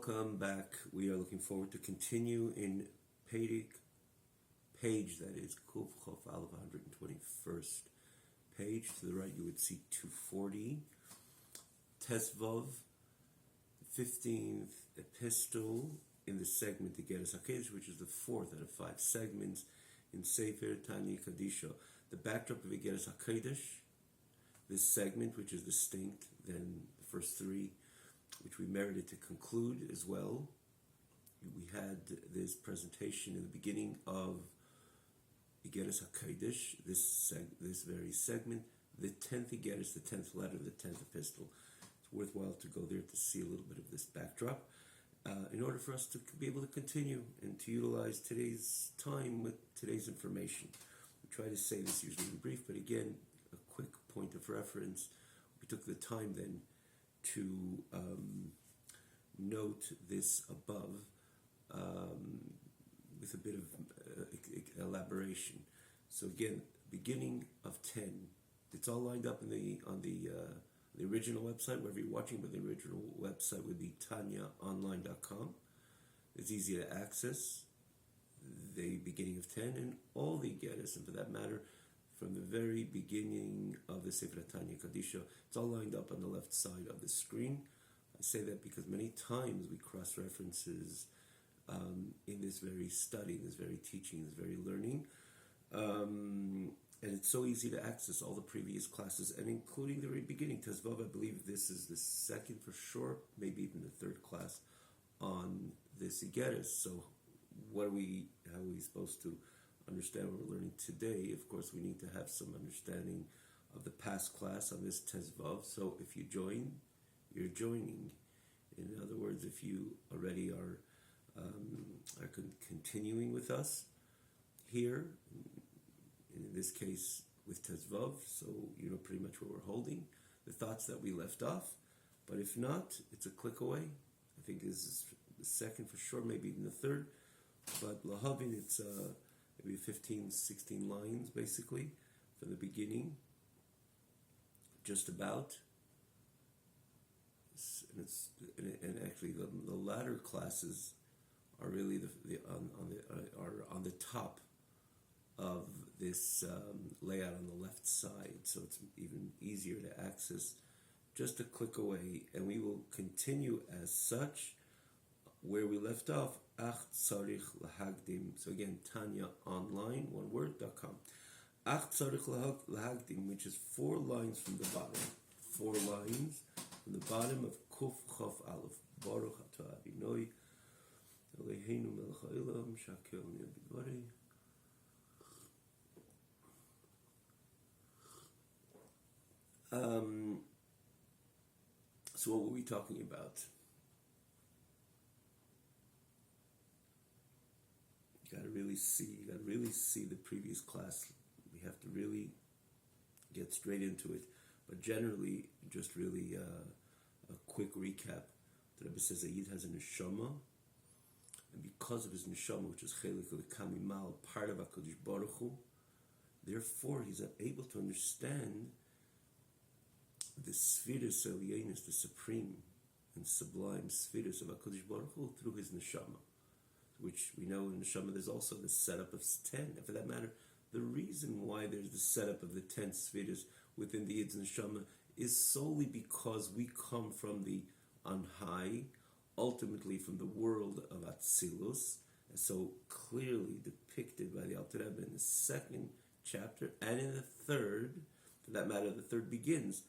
Welcome back. We are looking forward to continue in page that is Kuf Chof Aleph 121st page. To the right you would see 240. Tesvav, 15th epistle in the segment Igeres HaKodesh, which is the fourth out of five segments in Sefer Tanya Kadisha. The backdrop of Igeres HaKodesh, this segment, which is distinct than the first three, which we merited to conclude as well. We had this presentation in the beginning of Igeres HaKodesh, this very segment, the 10th Igeres, the 10th letter of the 10th epistle. It's worthwhile to go there to see a little bit of this backdrop in order for us to be able to continue and to utilize today's time with today's information. We try to say this usually in brief, but again, a quick point of reference. We took the time then to note this above with a bit of elaboration. So again, beginning of 10. It's all lined up on the original website, wherever you're watching, but the original website would be tanyaonline.com. It's easy to access. The beginning of 10 and all the Igeres, and for that matter, from the very beginning of the Sefer Tanya Kadisha, it's all lined up on the left side of the screen. I say that because many times we cross-references in this very study, this very teaching, this very learning. And it's so easy to access all the previous classes, and including the very beginning. Tezvav, I believe this is the second for sure, maybe even the third class on this Igeres. So how are we supposed to understand what we're learning today? Of course, we need to have some understanding of the past class on this Tezvav. So if you join, you're joining. In other words, if you already are continuing with us here, in this case with Tezvav, so you know pretty much where we're holding, the thoughts that we left off. But if not, it's a click away. I think this is the second for sure, maybe even the third. But Lahavin, it's maybe 15, 16 lines basically from the beginning, just about. And actually the latter classes are really on the top of this layout on the left side, so it's even easier to access, just a click away, and we will continue as such where we left off. Ach tzarich lahagdim. So again, Tanya online, one word.com. Ach tzarich lahagdim, which is 4 lines from the bottom. 4 lines from the bottom of Kuf Chof Aleph. Baruch atah Adonai Eloheinu melech haolam shakel nidbari. So what were we talking about? You gotta really see the previous class. We have to really get straight into it. But generally, just really a quick recap. The Rebbe says that Yid has a neshama, and because of his neshama, which is chelik l'kamimal, part of HaKadosh Baruch Hu, therefore he's able to understand the spheres elyonis, the supreme and sublime spheres of HaKadosh Baruch Hu through his neshama, which we know in neshama there's also the setup of 10. And for that matter, the reason why there's the setup of the 10 spheres within the Yid's neshama is solely because we come from the on high, ultimately from the world of Atzilus, and so clearly depicted by the Alter Rebbe in the second chapter and in the third. For that matter, the third begins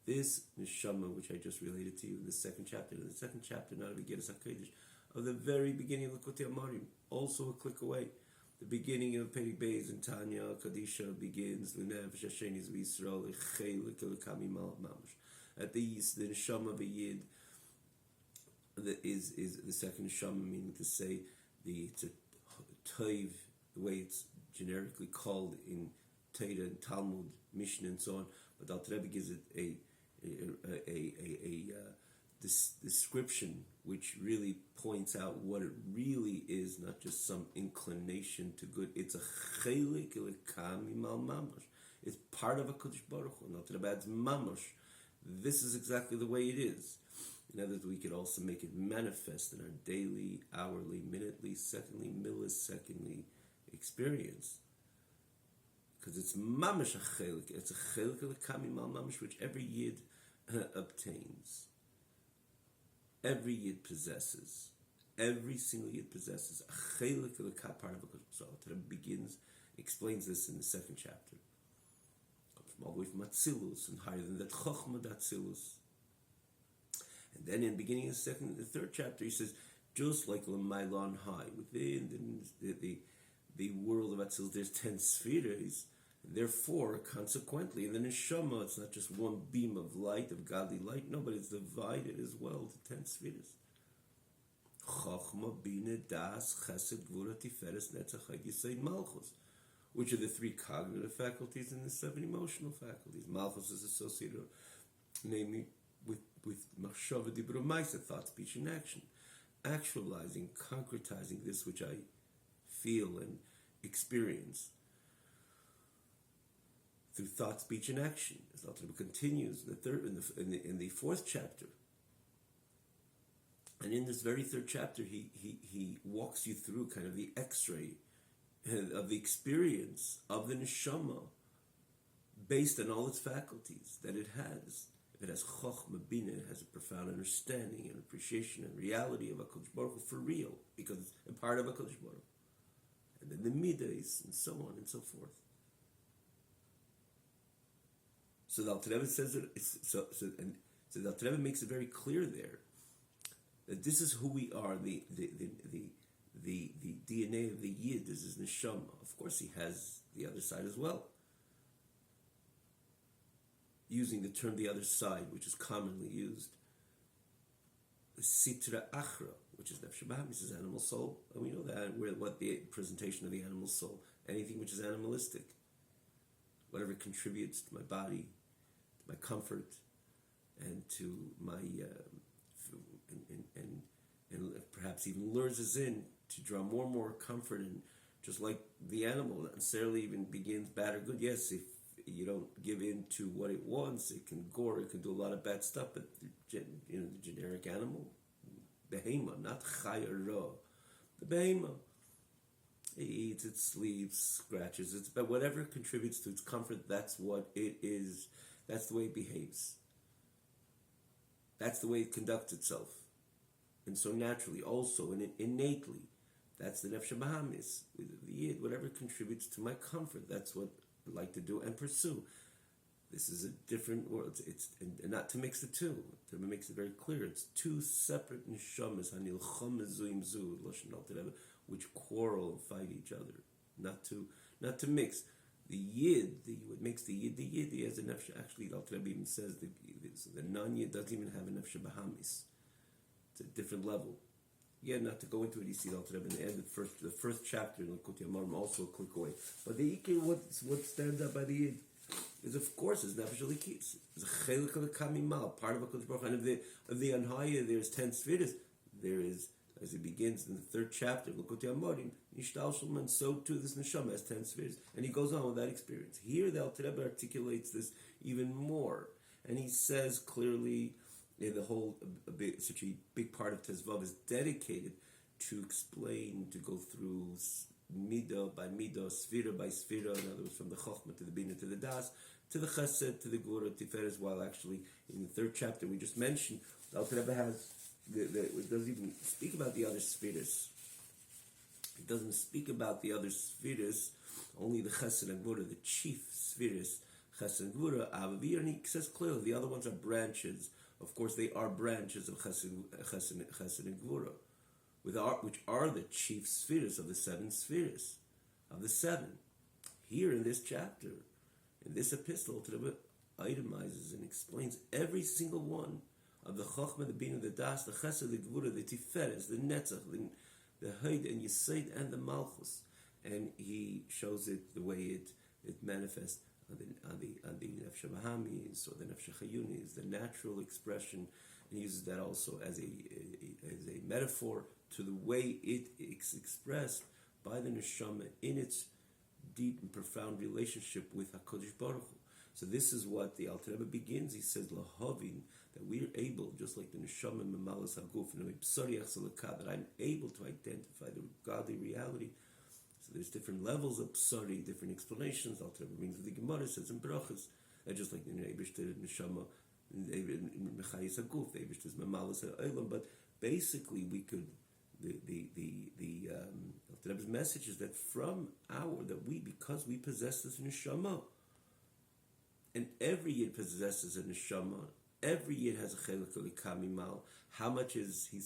this neshama, which I just related to you in the second chapter, not of Igeres HaKodesh, of the very beginning of Likutei Amarim, also a click away. The beginning of Perek Beis in Tanya Kadisha begins L'nefesh Hasheniz V'Yisrael Echelik Elokami Mamash. At the neshama of a Yid is the second neshama, meaning to say it's a toiv, the way it's generically called in Torah and Talmud, Mishnah, and so on. But the Alter Rebbe gives it a description which really points out what it really is, not just some inclination to good. It's a chelik l'kami mal mamash. It's part of a Kodesh Baruch Hu. Not that adds mamash. This is exactly the way it is. In other words, we could also make it manifest in our daily, hourly, minutely, secondly, millisecondly experience. Because it's mamash a chelik. It's a chelik of the kamimal mamash, which every yid obtains. Every yid possesses. Every single yid possesses a chelik of the part of a so it begins, explains this in the second chapter. Comes from all the way from Atzilus and higher than that Chochma Atzilus. And then in the beginning of the third chapter, he says, just like L'mayla on high, within the world of Atzilus, there's 10 spheres. Therefore, consequently, in the neshama, it's not just one beam of light, of godly light, no, but it's divided as well to 10 spheres. Chochma, Bina, Das, Chesed, Gvura, Tiferes, Netzach, Chag, Yisod, Malchus, which are the 3 cognitive faculties and the 7 emotional faculties. Malchus is associated, namely, with Machshava, Dibur, Maisa, thought, speech, and action. Actualizing, concretizing this which I feel and experience through thought, speech, and action. As Alter Rebbe continues in the fourth chapter, and in this very third chapter, he walks you through kind of the X-ray of the experience of the neshama based on all its faculties that it has. If it has chokhmah, bina, it has a profound understanding and appreciation and reality of HaKadosh Baruch Hu for real, because it's a part of HaKadosh Baruch Hu. And then the midas, and so on and so forth. So the Alter Rebbe says that so the Alter Rebbe makes it very clear there that this is who we are. The DNA of the Yid is his neshama. Of course, he has the other side as well. Using the term "the other side," which is commonly used, the sitra achra, which is nefesh bahamis, is animal soul, and we know that what the presentation of the animal soul, anything which is animalistic, whatever contributes to my body, my comfort, and to my and perhaps even lures us in to draw more and more comfort, and just like the animal, not necessarily even begins bad or good. Yes, if you don't give in to what it wants, it can gore, it can do a lot of bad stuff. But the generic animal, behema, not chayara, the behema. It eats, it sleeps, scratches, but whatever contributes to its comfort, that's what it is. That's the way it behaves. That's the way it conducts itself. And so naturally, also, and innately, that's the nefesh bahamis, the yid, whatever contributes to my comfort, that's what I like to do and pursue. This is a different world. It's and not to mix the two. To makes it very clear. It's 2 separate neshamas, which quarrel and fight each other. Not to mix. The yid, what makes the yid, he has a nefesh. Actually, Alter Rebbe even says the non-yid doesn't even have a nefesh bahamis. It's a different level. Yeah, not to go into it, you see Alter Rebbe in the end of the first chapter in Likutei Amarim, also a click away. But the ikir, what stands out by the yid is, of course, is nefesh alikis. It's a chelik of the kamimal, part of HaKadosh Baruch Hu. And of the anhaya, there's 10 spheres. There is, as it begins in the third chapter, Likutei Amarim, Nishtalshel, and so too this neshama has 10 spheres. And he goes on with that experience. Here, the Alter Rebbe articulates this even more. And he says clearly, the whole such a big part of Tezvav is dedicated to explain, to go through midah by midah, sphira by sphira, in other words, from the chokhmah to the bina to the das, to the chesed, to the gvura, tiferes, while actually in the third chapter we just mentioned, the Alter Rebbe has, it doesn't even speak about the other spheres. It doesn't speak about the other spheres, only the chesed and gvura, the chief spheres, chesed and gvura, avavir, and he says clearly the other ones are branches. Of course, they are branches of chesed and gvura, which are the chief spheres of the 7 spheres, of the 7. Here in this chapter, in this epistle, the Rebbe itemizes and explains every single one of the chokhmah, the bina, the das, the chesed, the gvura, the tiferes, the netzach, the hod and yisod, and the malchus, and he shows it the way it manifests on the nefesh bahamis or the nefesh chayunis, the natural expression, and uses that also as a metaphor to the way it is expressed by the neshama in its deep and profound relationship with HaKadosh Baruch Hu. So this is what the Alter Rebbe begins. He says, "Lahavin that we're able, just like the neshama memalas haguf, that I'm able to identify the godly reality. So there's different levels of psari, different explanations. Alter Rebbe brings the Gemara, says in brachas, just like the Eibishter neshama, mechayis haguf, the Eibishter is memalas ha'olam. But basically, we could the Alter Rebbe's message is that because we possess this neshama, and every yid possesses a neshama, every yid has a chelik kamimal. How much is he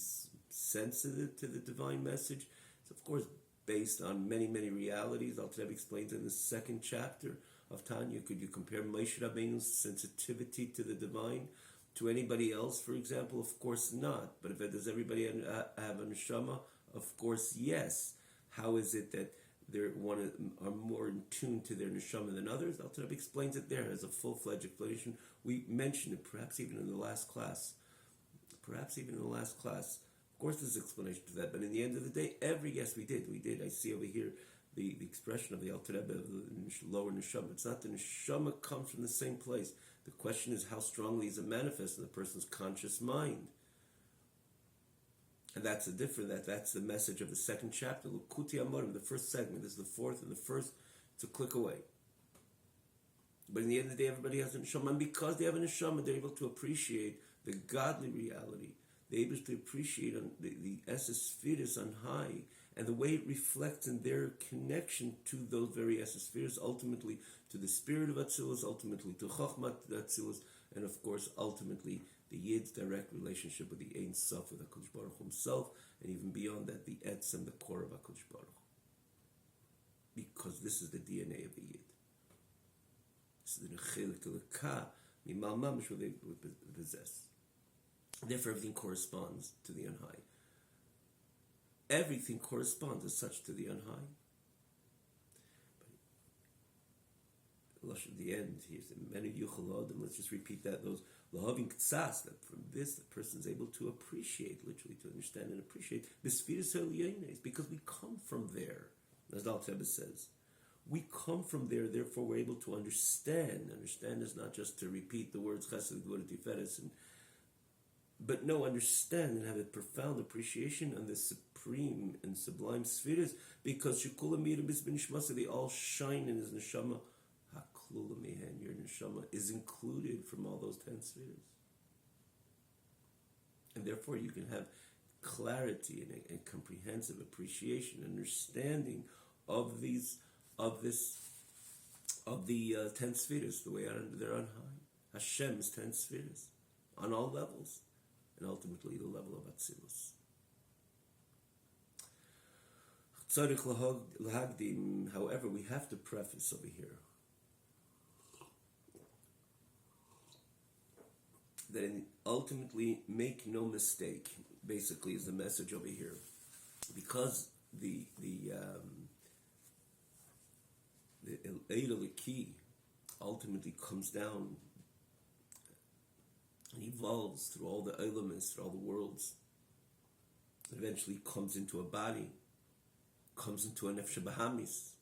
sensitive to the divine message? It's of course based on many, many realities. Alter Rebbe explains in the second chapter of Tanya. Could you compare Moshe Rabbeinu's sensitivity to the divine to anybody else, for example? Of course not. But does everybody have a neshama? Of course, yes. How is it that are more in tune to their neshama than others? Alter Rebbe explains it there as a full-fledged explanation. We mentioned it perhaps even in the last class. Of course, there's explanation to that, but in the end of the day, yes, we did. I see over here the expression of the Alter Rebbe of the lower neshama. It's not the neshama comes from the same place. The question is how strongly is it manifest in the person's conscious mind. And that's that's the message of the second chapter, Lukuti Amorim, the first segment. This is the fourth, and the first, it's a click away. But in the end of the day, everybody has a neshama, and because they have a neshama, they're able to appreciate the godly reality. They're able to appreciate the Esespheres on high, and the way it reflects in their connection to those very Esespheres, ultimately to the spirit of Atzilus, ultimately to Chochmat Atzilus, and of course, ultimately, the Yid's direct relationship with the Ein Sof, with HaKadosh Baruch Hu himself, and even beyond that, the Etz and the core of HaKadosh Baruch Hu. Because this is the DNA of the Yid. This is the Nechelik Elokah, Mimal Mamish, what they possess. Therefore, everything corresponds to the On High. Everything corresponds as such to the On High. But at the end, here's the many Yuchal Adam. Let's just repeat that. Those Lahavin Ktsas, that from this, the person is able to appreciate, literally to understand and appreciate, B'Sfiras Elyonos, because we come from there. As the Alter Rebbe says, we come from there, therefore we're able to understand. Understand is not just to repeat the words Chesed, Gvura, Tiferes, but no, understand and have a profound appreciation on the supreme and sublime spheres, because Shekula Mirim Bisbin Nishmasa, they all shine in his neshama. Haklula Mehen, your neshama is included from all those 10 spheres. And therefore you can have clarity and comprehensive appreciation, understanding of the 10 spheres, the way they're on high. Hashem's 10 spheres, on all levels, and ultimately the level of Atzilus. However, we have to preface over here that ultimately make no mistake, basically, is the message over here, because the Eid al-Ki ultimately comes down and evolves through all the elements, through all the worlds. It eventually comes into a body, comes into a nefesh bahamis,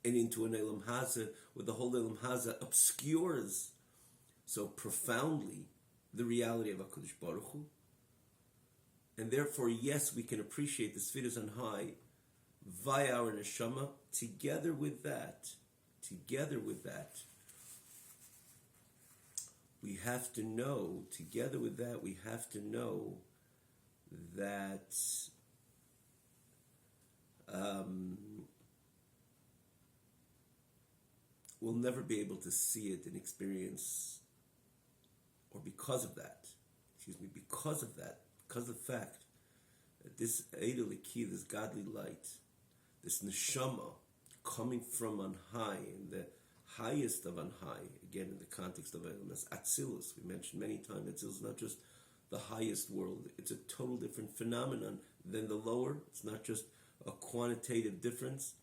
and into an Elam Haza, where the whole Elam Haza obscures so profoundly the reality of HaKadosh Baruch Hu. And therefore, yes, we can appreciate the spheres on high via our neshama. Together with that, we have to know that we'll never be able to see it and experience, or because of the fact that this Eid al-Ki, this godly light, this neshama coming from on high, and the highest of on high, again in the context of Elam, Atzilus, we mentioned many times, Atzilus is not just the highest world, it's a total different phenomenon than the lower. It's not just a quantitative difference,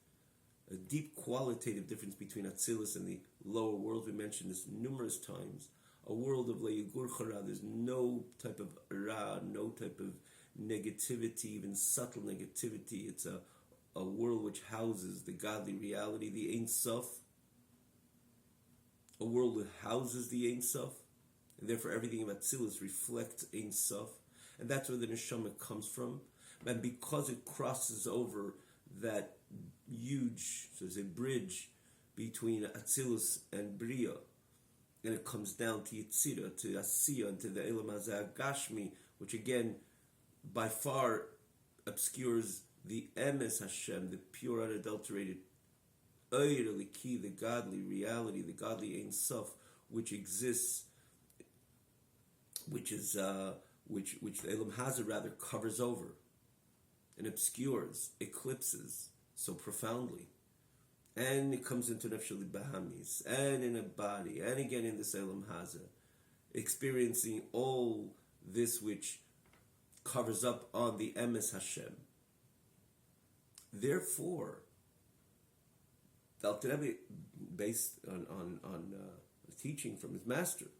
a deep qualitative difference between Atzilus and the lower world. We mentioned this numerous times. A world of Le'igur Chara, there's no type of Ra, no type of negativity, even subtle negativity. It's a world which houses the godly reality, the Ein Sof. A world that houses the Ein Sof. and therefore everything about Atzilus reflects Ein Sof, and that's where the neshama comes from. And because it crosses over that huge, so there's a bridge between Atzilus and Bria, and it comes down to Yitzira, to Asiya, and to the Elam Hazeh Gashmi, which again, by far obscures the Emes Hashem, the pure, unadulterated, Oyreliki, the godly reality, the godly Ein Sof, which exists, which the Elam Hazeh rather covers over and obscures, eclipses so profoundly. And it comes into Nefshali Bahamis, and in a body, and again in the Elam Hazeh, experiencing all this which covers up on the Emes Hashem. Therefore, the Alter Rebbe, based on a teaching from his master,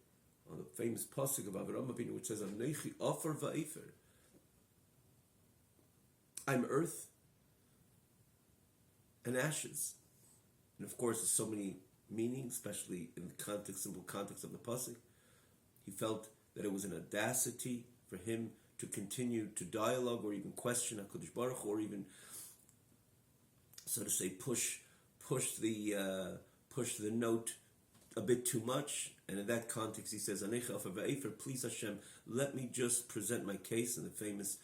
on the famous pasuk of Avraham Avinu, which says, "Anechi Ofar Va'efer," I'm earth and ashes. And of course, there's so many meanings, especially in the context, simple context of the pasuk. He felt that it was an audacity for him to continue to dialogue or even question HaKadosh Baruch Hu, or even, so to say, push the note a bit too much. And in that context, he says, "Anecha Ofar Va'efer, please Hashem, let me just present my case." And the famous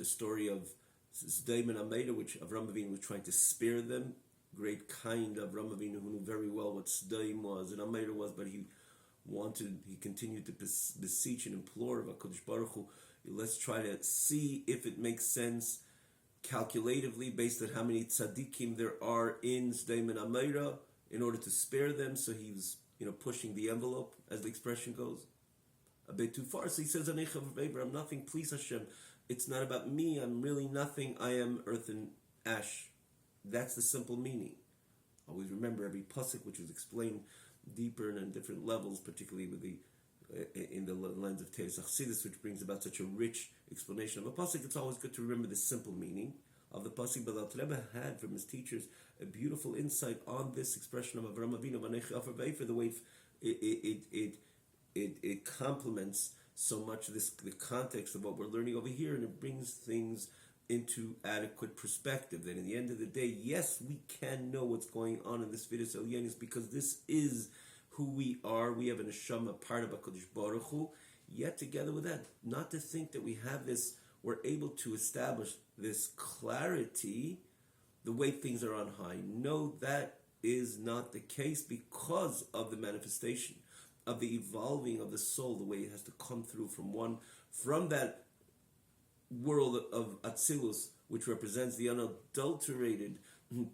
story of Sdom and Ameda, which Avraham Avinu was trying to spare them. Great kind of Avraham Avinu, who knew very well what Sdom was and Ameda was, but he continued to beseech and implore of HaKadosh Baruch Hu, let's try to see if it makes sense calculatively based on how many tzaddikim there are in Sdom and Ameda in order to spare them. So he was, pushing the envelope, as the expression goes, a bit too far. So he says, I'm nothing, please Hashem. It's not about me, I'm really nothing, I am earth and ash. That's the simple meaning. Always remember every pasuk which was explained deeper and on different levels, particularly with in the lens of Teres Achsidus, which brings about such a rich explanation of a pasuk. It's always good to remember the simple meaning of the pasuk. But Alter Rebbe had from his teachers a beautiful insight on this expression of Avraham Avinu, Anechi Ofar Va'efer, the way it complements so much the context of what we're learning over here, and it brings things into adequate perspective. That in the end of the day, yes, we can know what's going on in this Vidus Elyonis, because this is who we are. We have a neshama, part of HaKadosh Baruch Hu. Yet together with that, not to think that we have this, we're able to establish this clarity, the way things are on high. No, that is not the case, because of the manifestation of the evolving of the soul, the way it has to come through from that world of Atzilus, which represents the unadulterated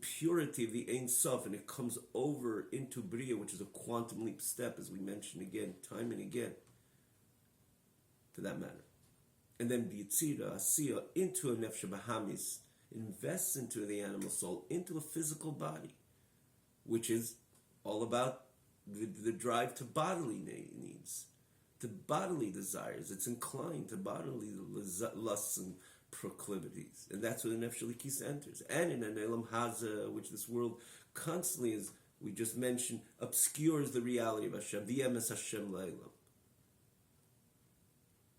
purity of the Ein Sof, and it comes over into Bria, which is a quantum leap step, as we mentioned again, time and again, to that matter. And then Yitzira, Asiya, into a Nefesh Bahamis, invests into the animal soul, into a physical body, which is all about the drive to bodily needs, to bodily desires. It's inclined to bodily lusts and proclivities. And that's where the Nefesh Elikis enters. And in an Elam Hazeh, which this world constantly, as we just mentioned, obscures the reality of Hashem, the Emes Hashem La'elam.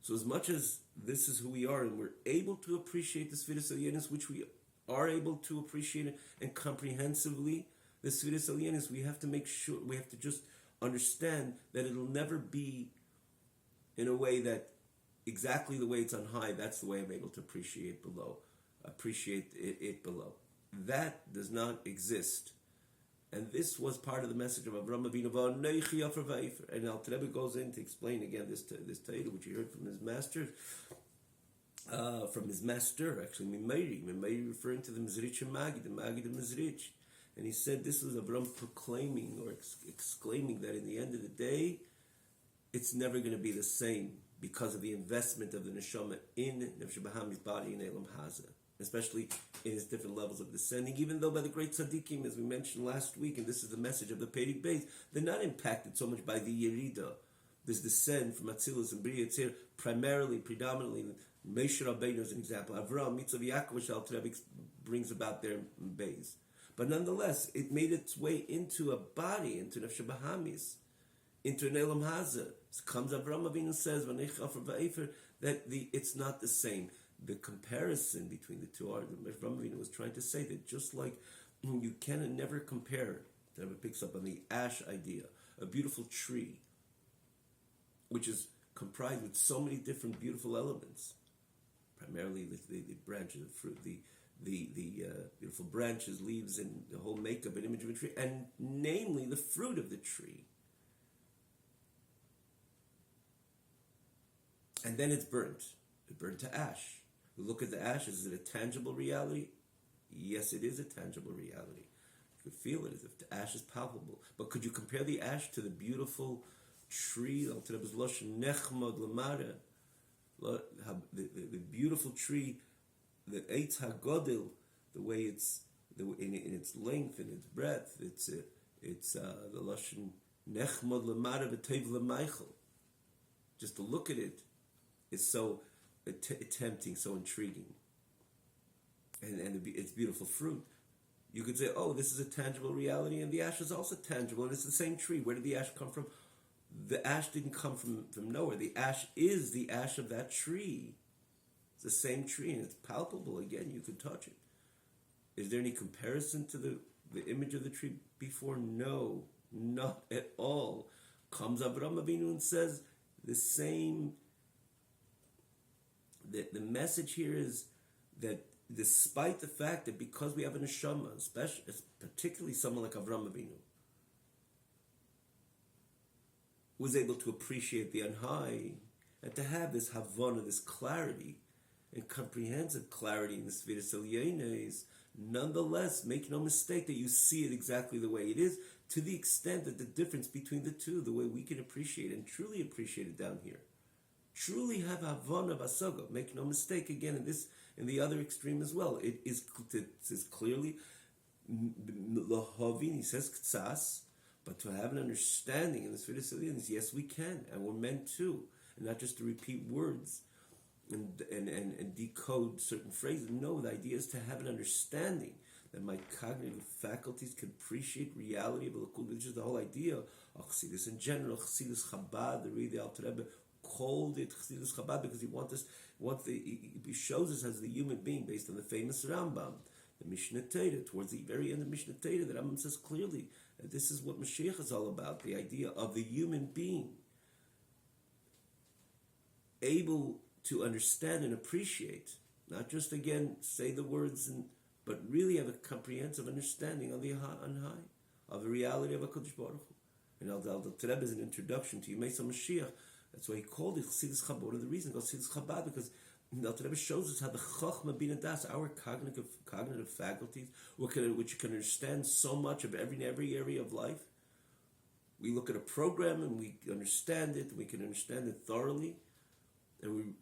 So as much as this is who we are, and we're able to appreciate this Vidus Elyonis, which we are able to appreciate it, and comprehensively, this Vidus Elyonis, we have to make sure, we have to just understand that it'll never be in a way that exactly the way it's on high, that's the way I'm able to appreciate it below. That does not exist. And this was part of the message of Avraham Avinu, V'anechi Ofar Va'efer. And Alter Rebbe goes in to explain again this Torah, which he heard from his master, actually, Mimeiri, referring to the Mizrich and Magid, the Magid and Mizrich. And he said this was Avraham proclaiming or exclaiming that in the end of the day, it's never going to be the same because of the investment of the neshama in Nefesh Bahami's body in Elam Hazeh, especially in his different levels of descending, even though by the great tzaddikim, as we mentioned last week, and this is the message of the Perek Beis, they're not impacted so much by the Yerida, this descent from Atzilus and Bria Yitzir, predominantly, Moshe Rabbeinu is an example, Avraham, Mitzav, Yaakov, which Alter Rebbe brings about there in Beis. But nonetheless, it made its way into a body, into Nefesh Bahamis, into an Elam Hazah. Comes Avraham Avinu says, that it's not the same. The comparison between the two are, Avraham Avinu was trying to say that just like you can and never compare, the Rebbe picks up on the ash idea, a beautiful tree, which is comprised with so many different beautiful elements, primarily the branches of fruit, the beautiful branches, leaves, and the whole makeup and image of a tree, and namely the fruit of the tree. And then it's burnt. It burned to ash. You look at the ash, is it a tangible reality? Yes, it is a tangible reality. You could feel it as if the ash is palpable. But could you compare the ash to the beautiful tree, the beautiful tree, the Eitz HaGodil, the way it's in its length and its breadth, it's the Lashon Nechmod Lamara B'Teiv L'Meichel. Just to look at it is so tempting, so intriguing, and it's beautiful fruit. You could say, oh, this is a tangible reality, and the ash is also tangible, and it's the same tree. Where did the ash come from? The ash didn't come from nowhere. The ash is the ash of that tree. It's the same tree, and it's palpable. Again, you can touch it. Is there any comparison to the image of the tree before? No, not at all. Comes Avraham Avinu and says the same. The message here is that despite the fact that because we have a neshama, especially, particularly someone like Avraham Avinu, was able to appreciate the Anhai and to have this Havana, this clarity and comprehensive clarity in the Sfiras Elyonos, nonetheless, make no mistake that you see it exactly the way it is, to the extent that the difference between the two, the way we can appreciate and truly appreciate it down here, truly have Havana Vasaga. Make no mistake, again, in the other extreme as well. It says clearly, Lahavin, he says Ktsas, but to have an understanding in the Sfiras Elyonos, yes, we can, and we're meant to, and not just to repeat words and decode certain phrases. No, the idea is to have an understanding that my cognitive faculties can appreciate reality of a Lakud, which is the whole idea of Chassidus in general. Chassidus Chabad, the Rebbe Alter Rebbe called it Chassidus Chabad because he shows us as the human being based on the famous Rambam, the Mishnah Torah, towards the very end of Mishnah Torah, the Rambam says clearly that this is what Mashiach is all about, the idea of the human being able to understand and appreciate, not just again say the words, but really have a comprehensive understanding of the Anhai, of the reality of HaKadosh Baruch Hu. And Al Tereb is an introduction to Yemei Mashiach. That's why he called it Chassidus Chabad. One of the reasons called Chassidus Chabad, because Al Tereb shows us how the Chachma Bina Das, our cognitive faculties, which can understand so much of every area of life. We look at a program and we understand it. We can understand it thoroughly, and we.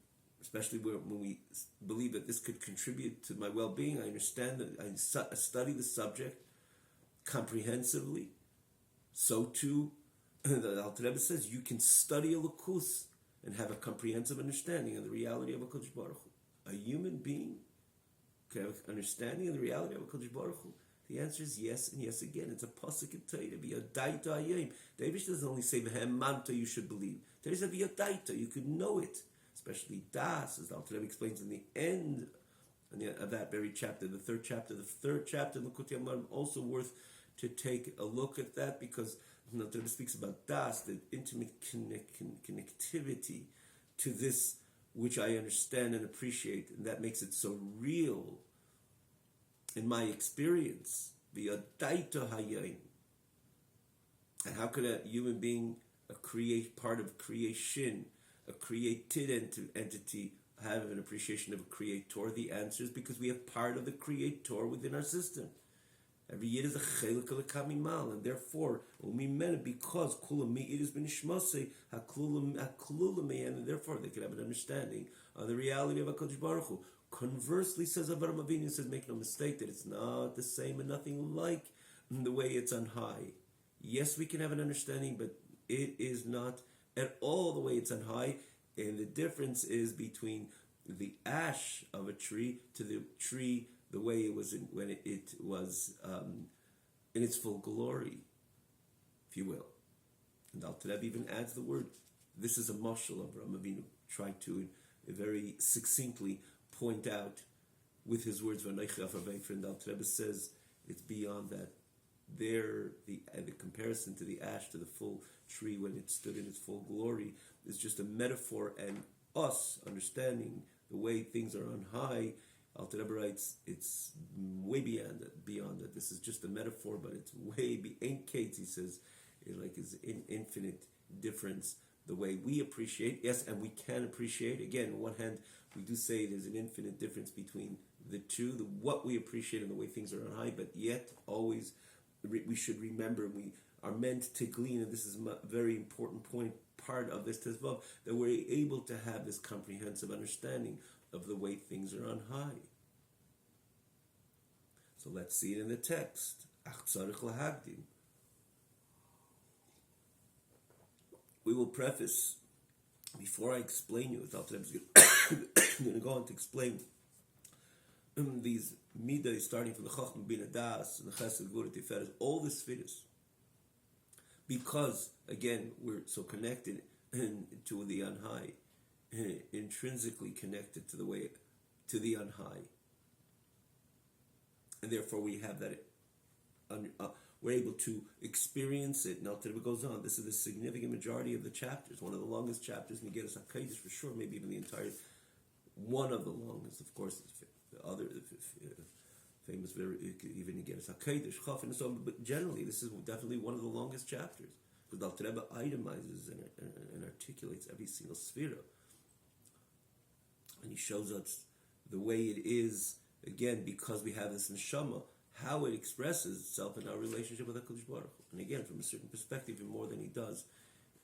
Especially when we believe that this could contribute to my well-being, I understand that I study the subject comprehensively. So too, the Alter Rebbe says you can study a Lukus and have a comprehensive understanding of the reality of HaKadosh Baruch Hu. A human being can have an understanding of the reality of HaKadosh Baruch Hu. The answer is yes and yes again. It's a pasuk in Torah. V'yodaita hayom. David doesn't only say v'hemanta you should believe. There is a v'yodaita. You could know it. Especially Das, as the Alter Rebbe explains in the end of that very chapter, the third chapter, L'Kutei Amarim, also worth to take a look at that, because the Alter Rebbe speaks about Das, the intimate connectivity to this which I understand and appreciate, and that makes it so real in my experience. V'yodaita hayom. And how could a human being, part of creation, a created entity, have an appreciation of a creator? The answer is because we have part of the creator within our system. Every yid is a chelik of the kamimal, and therefore, because kula mi'id is b'nishmasei haklula me'en, and therefore they can have an understanding of the reality of HaKadosh Baruch Hu. Conversely, says Avraham Avinu, says make no mistake that it's not the same and nothing like the way it's on high. Yes, we can have an understanding, but it is not at all the way it's on high, and the difference is between the ash of a tree to the tree the way it was when it was in its full glory, if you will. And Alter Rebbe even adds the word. This is a mashal of Avraham Avinu, tried to very succinctly point out with his words. And Alter Rebbe says it's beyond that. There, the comparison to the ash, to the full tree when it stood in its full glory, is just a metaphor, and us understanding the way things are on high. Alter Rebbe writes, it's way beyond that. This is just a metaphor, but it's way beyond Kate. He says, is infinite difference. The way we appreciate, yes, and we can appreciate. Again, on one hand, we do say there's an infinite difference between the two, what we appreciate and the way things are on high, but yet always we should remember we are meant to glean, and this is a very important part of this tezvav, that we're able to have this comprehensive understanding of the way things are on high. So let's see it in the text. We will preface, before I explain you, I'm going to go on to explain these midah, starting from the Chachma Bin Adas and the Chesed Gvura Tiferes, all the spheres, because again we're so connected to the on high, intrinsically connected to the on high, and therefore we have that. We're able to experience it. Now, it goes on. This is the significant majority of the chapters. One of the longest chapters in Megillas HaKodesh, for sure. Maybe even the entire. One of the longest, of course. The other famous, even Megillas HaKodesh, Chaf, and so on. But generally, this is definitely one of the longest chapters, because the Alter Rebbe itemizes and articulates every single sphera, and he shows us the way it is. Again, because we have this neshama, how it expresses itself in our relationship with HaKadosh Baruch Hu. And again, from a certain perspective, even more than he does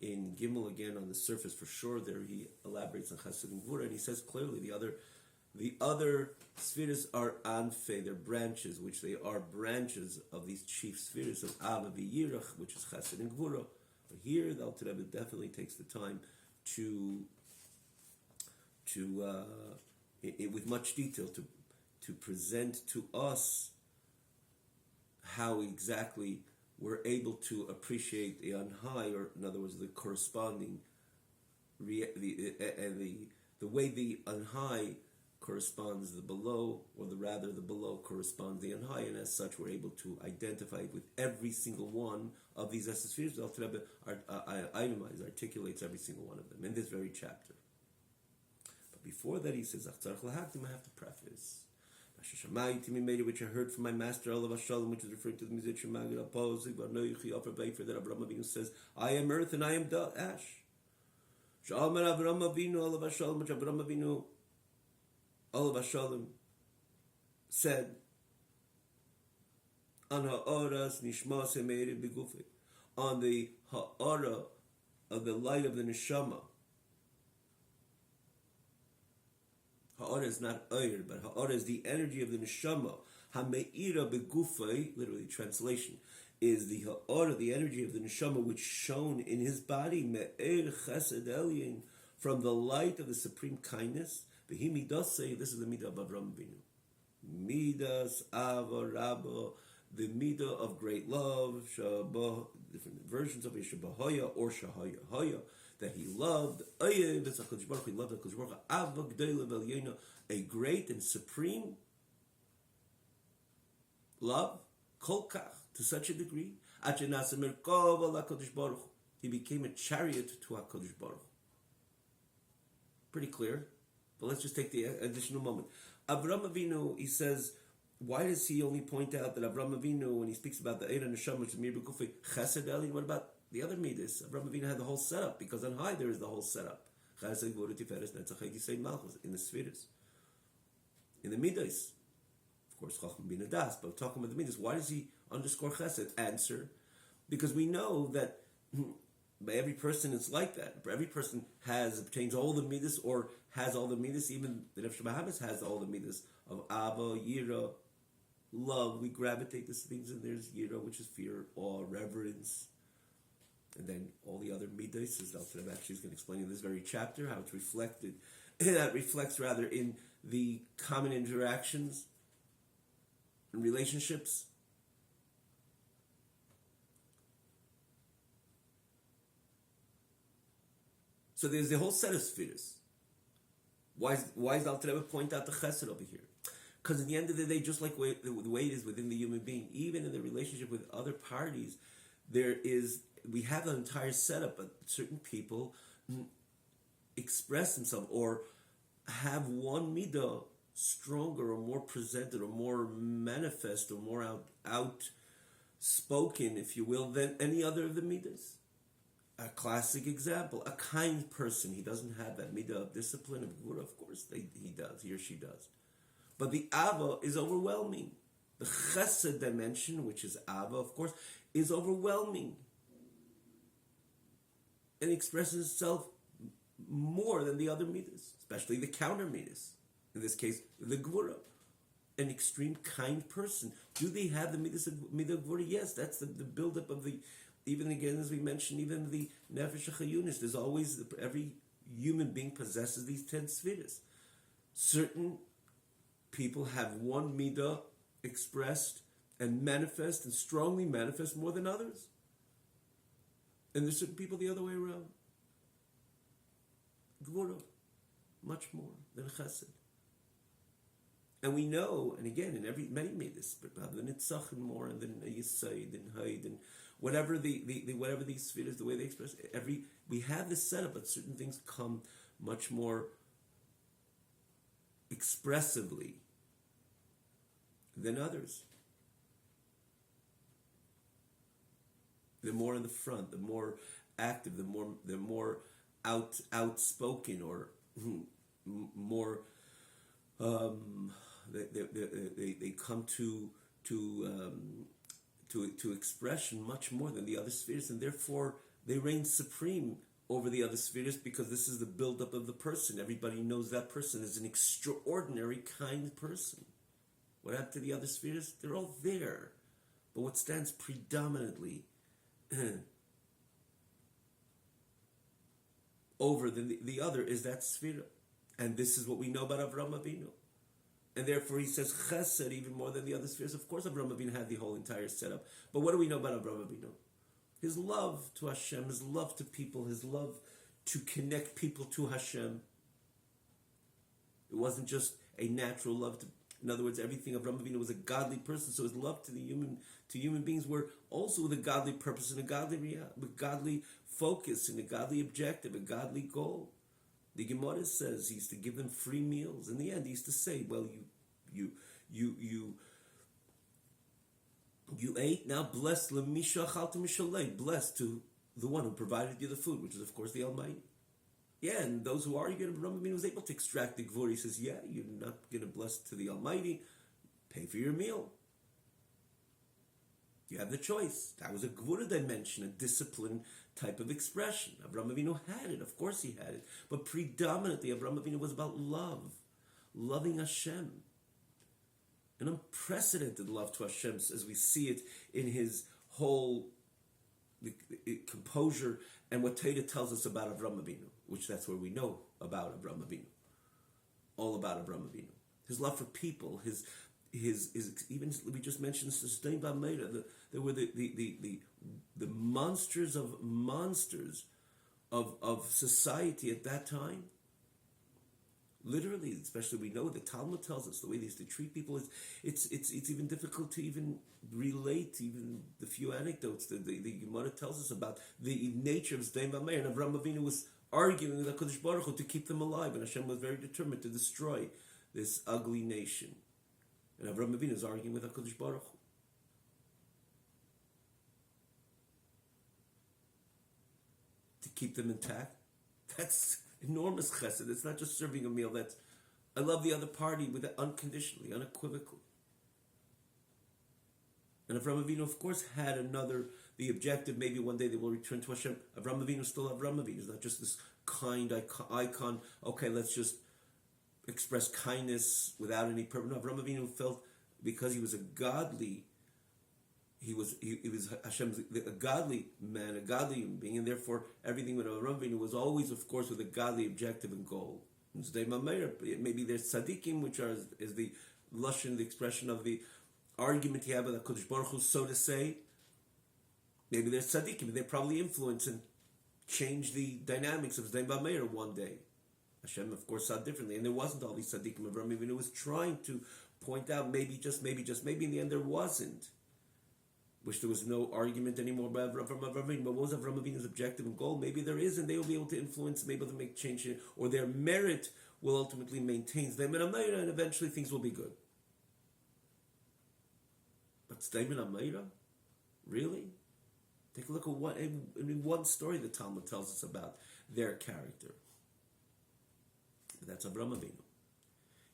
in Gimel. Again, on the surface, for sure, there he elaborates on Chesed and Gvura, and he says clearly the other spheres are anfei, they're branches, which they are branches of these chief spheres of Ava v'Yirach, which is Chesed and Gvura. But here, the Alter Rebbe definitely takes the time to with much detail, to present to us how exactly we're able to appreciate the on high, or in other words, the corresponding the way the on high corresponds the below, or rather the below corresponds the on high, and as such we're able to identify with every single one of these spheres. The Alter Rebbe articulates every single one of them in this very chapter. But before that, he says, I have to preface. Which I heard from my master, which is referring to the musician Magid opposing, but no that Avraham Avinu says, I am earth and I am ash. Avraham Avinu, which Avraham Avinu, Olav Hashalom, said, on ha'oras nishmas emered begufe, on the ha'ora of the light of the neshama. Ha'ora is not oir, but ha'ora is the energy of the neshama. Ha'me'ira begufay, literally translation, is the ha'ora, the energy of the neshama, which shone in his body, me'er chesed elyon, from the light of the supreme kindness. V'hi does say, this is the midah of Avraham Avinu. Midas ava rabba, the midah of great love, shabah, different versions of it, shabahoya or shahaya, that he loved, he loved a great and supreme love, kolkach, to such a degree, he became a chariot to HaKadosh Baruch Hu. Pretty clear, but let's just take the additional moment. Avraham Avinu, he says, why does he only point out that Avraham Avinu, when he speaks about the Eira Neshama, which is Mir B'Kufi, Chesed Elyon, what about the other midas? Avraham Avinu had the whole setup, because on high there is the whole setup. Chesed, Gvura, Tiferes, Netzach, Yisei, Malchus, in the spheres. In the midas. Of course, Chacham Bin Adas, but talking about the midas, why does he underscore Chesed? Answer, because we know that by every person it's like that. Every person obtains all the midas, or has all the midas. Even the Nefesh Bahamas has all the midas of Ava, Yira, love. We gravitate to things, and there's Yira, which is fear, awe, reverence, and then all the other midas, as Alter Rebbe actually is going to explain in this very chapter, how it's reflected. That reflects rather in the common interactions in relationships. So there's the whole set of spheres. Why is Alter Rebbe point out the chesed over here? Because at the end of the day, just like the way it is within the human being, even in the relationship with other parties, we have an entire setup, but certain people express themselves or have one midah stronger or more presented or more manifest or more outspoken, if you will, than any other of the midas. A classic example, a kind person, he doesn't have that midah of discipline, of gvura, of course he or she does. But the ava is overwhelming. The chesed dimension, which is ava, of course, is overwhelming. And expresses itself more than the other midas, especially the counter midas. In this case, the gvura. An extreme kind person. Do they have the midah gvura? Yes, that's the buildup of the, even again, as we mentioned, even the nefesh hachayunis. There's always, every human being possesses these 10 spheres. Certain people have one midah expressed and manifest and strongly manifest more than others. And there's certain people the other way around. Gvura, much more than chesed. And we know, and again, in many midas, but the nitzach and more, and then yisaid and haid and whatever whatever these spheres, the way they express we have this setup, but certain things come much more expressively than others. They're more in the front, the more active, the more outspoken, or more they come to expression much more than the other spheres, and therefore they reign supreme over the other spheres, because this is the buildup of the person. Everybody knows that person is an extraordinary kind person. What happened to the other spheres? They're all there. But what stands predominantly over the other is that sphere. And this is what we know about Avraham Avinu. And therefore he says chesed even more than the other spheres. Of course Avraham Avinu had the whole entire setup. But what do we know about Avraham Avinu? His love to Hashem, his love to people, his love to connect people to Hashem. It wasn't just a natural love to, in other words, everything. Avraham Avinu was a godly person, so his love to human beings were also with a godly purpose and with godly focus and a godly objective, a godly goal. The Gemara says he used to give them free meals. In the end, he used to say, "Well, you ate, now blessed lemisha achalta mishalei, blessed to the one who provided you the food, which is of course the Almighty." Yeah, and those who argue, Avraham Avinu was able to extract the gvura. He says, "Yeah, you're not going to bless to the Almighty. Pay for your meal. You have the choice." That was a gvura dimension, a discipline type of expression. Avraham Avinu had it. Of course he had it. But predominantly, Avraham Avinu was about love. Loving Hashem. An unprecedented love to Hashem, as we see it in his whole composure and what Torah tells us about Avraham Avinu, which that's where we know about Avraham Avinu. All about Avraham Avinu. His love for people, his even we just mentioned sustained by Meira. There were the monsters of society at that time. Literally, especially we know the Talmud tells us the way they used to treat people. It's even difficult to even relate even the few anecdotes that the Gemara tells us about the nature of Sdei Vameir. And Avraham Avinu was arguing with HaKadosh Baruch Hu to keep them alive, and Hashem was very determined to destroy this ugly nation. And Avraham Avinu is arguing with HaKadosh Baruch Hu. To keep them intact. That's enormous chesed. It's not just serving a meal. That's, I love the other party with it unconditionally, unequivocally. And Avraham Avinu, of course, had the objective, maybe one day they will return to Hashem. Avraham Avinu is still Avraham Avinu. He's not just this kind icon. Okay, let's just express kindness without any purpose. No, Avraham Avinu felt, because he was a godly, he was Hashem's a godly man, a godly human being, and therefore everything with Avraham Avinu was always, of course, with a godly objective and goal. Maybe there's tzaddikim, which is the lashon, the expression of argument you have with HaKadosh Baruch Hu, so to say, maybe they're tzaddikim, they probably influence and change the dynamics of Zdei B'Meir one day. Hashem, of course, saw differently, and there wasn't all these tzaddikim. Avraham Avinu was trying to point out, maybe, just maybe, in the end there wasn't. Wish there was no argument anymore about Avraham Avinu. But what was Avraham Avinu's objective and goal? Maybe there is, and they will be able to influence, maybe they'll make change, or their merit will ultimately maintain them, and eventually things will be good. But Zdei B'Meir? Really? Take a look at one story the Talmud tells us about their character. That's Avraham Avinu.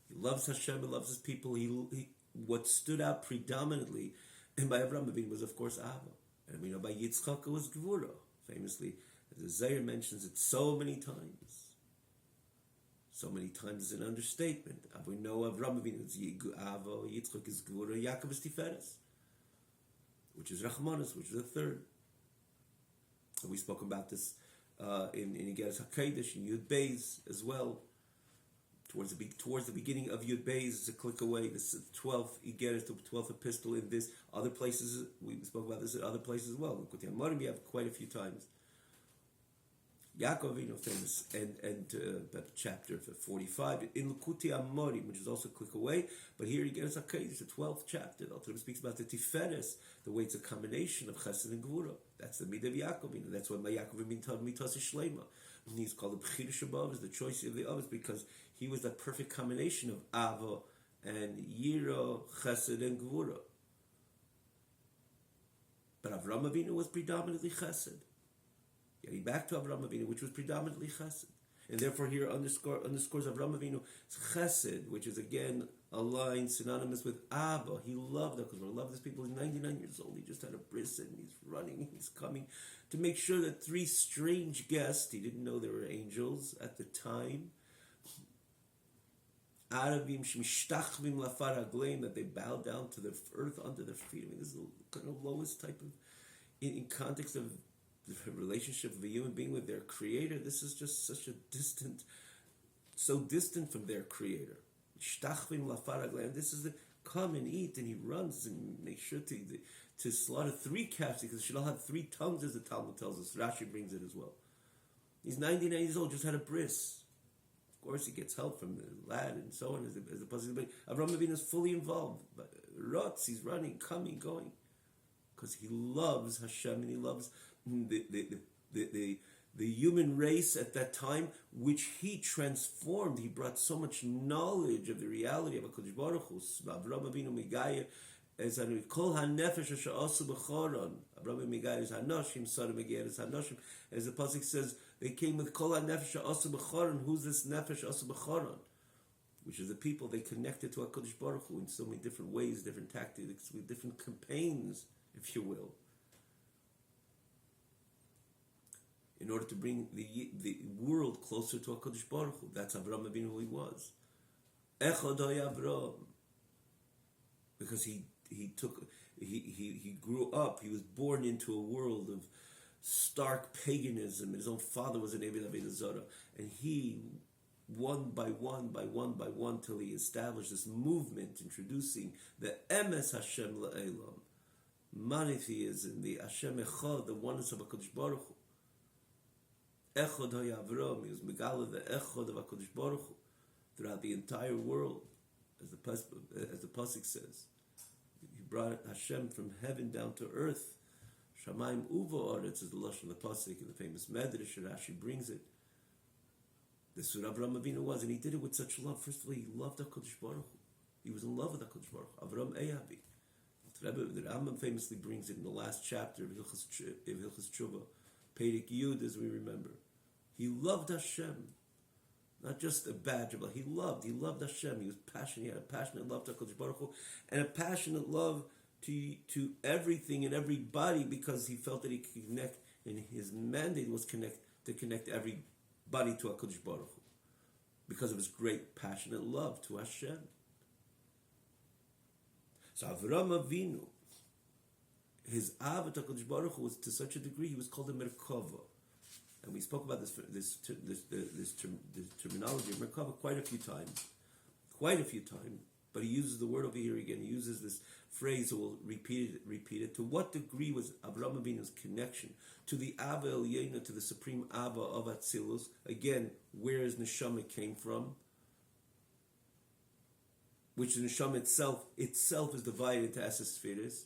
He loves Hashem, he loves his people. He what stood out predominantly, and by Avraham Avinu was, of course, Ava. And we know by Yitzchak it was Gvura. Famously, as the Zohar mentions it so many times. So many times is an understatement. We know Avraham Avinu is Ava, Yitzchak is Gvura, Yaakov is Tiferes, which is Rachmanis, which is the third. And we spoke about this in Igeres HaKadosh, in Yud Beis as well. Towards the beginning of Yud Beis, it's a click away. This is the 12th Igeres, the 12th epistle in this. Other places, we spoke about this at other places as well. In Kutei Amorim, you have quite a few times. Yaakov Avinu, famous, and chapter 45 in Kutei Amorim, which is also a click away. But here Igeres HaKadosh, the 12th chapter, the Alter Rebbe speaks about the Tiferes, the way it's a combination of Chesed and Gvura. That's the midah of Yaakov Avinu. That's why Yaakov Avinu mitas Shlema. He's called the Bechira Shabbat, the choice of the others, because he was that perfect combination of Ava and Yira, Chesed, and Gvura. But Avraham Avinu was predominantly Chesed. Getting back to Avraham Avinu, which was predominantly Chesed. And therefore here underscores Avraham Avinu's Chesed, which is again a line synonymous with Ava. He loved that because he loved his people. He's 99 years old. He just had a bris and he's running, he's coming to make sure that three strange guests, he didn't know there were angels at the time, Arabim shmishtachvim lafar hagleim, that they bow down to the earth under their feet. I mean, this is the kind of lowest type of, in context of the relationship of a human being with their creator. This is just such a distant, so distant from their creator. Shtachvim lafar hagleim. This is the come and eat, and he runs and makes sure to slaughter 3 calves because she should all have 3 tongues, as the Talmud tells us. Rashi brings it as well. He's 99 years old, just had a bris. Of course, he gets help from the lad and so on, as the possible. But Avraham Avinu is fully involved. But Rotz, he's running, coming, going, because he loves Hashem and he loves the human race at that time, which he transformed. He brought so much knowledge of the reality of HaKadosh Baruch Hu. Avraham Avinu Megayah as Kol HaNefesh Asher Asu B'Choron. Avraham Avinu Megayah is Hanoshim, Sodom Megayah is Hanoshim. As the pasuk says, they came with Kol HaNefesh Asu B'Choron. Who's this Nefesh Asu B'Choron? Which is the people they connected to HaKadosh Baruch Hu in so many different ways, different tactics, with different campaigns, if you will, in order to bring the world closer to HaKadosh Baruch Hu. That's Avraham Avinu, who he was. Echad Avraham. Because he grew up, he was born into a world of stark paganism. His own father was an Eved Avodah Zarah. And he, one by one, till he established this movement introducing the Emes Hashem La'elam, monotheism, the Hashem Echad, the oneness of HaKadosh Baruch Hu. Echad Avraham, he was Megala, the Echad of HaKadosh Baruch Hu, throughout the entire world, as the pasuk says. He brought Hashem from heaven down to earth. Shamayim uva oretz is the lashon of the pasuk in the famous Medrash. Rashi brings it. This is what Avraham Avinu was, and he did it with such love. First of all, he loved HaKadosh Baruch Hu. He was in love with HaKadosh Baruch Hu. Avraham Eyavi. The Rambam famously brings it in the last chapter of Hilchos Tshuva, Perek Yud, as we remember. He loved Hashem. Not just a badge of love. He loved Hashem. He was passionate. He had a passionate love to HaKadosh Baruch Hu, and a passionate love to everything and everybody, because he felt that he could connect, and his mandate was to connect everybody to HaKadosh Baruch Hu, because of his great passionate love to Hashem. So Avraham Avinu, his Av to HaKadosh Baruch Hu was to such a degree, he was called a Merkava. And we spoke about this terminology of Merkava quite a few times, but he uses the word over here again. He uses this phrase, so we'll repeat it. To what degree was Avraham Avinu's connection to the Abba Elyeinu, to the supreme Abba of Atzilus? Again, where his neshama came from, which the neshama itself is divided into Esespheres,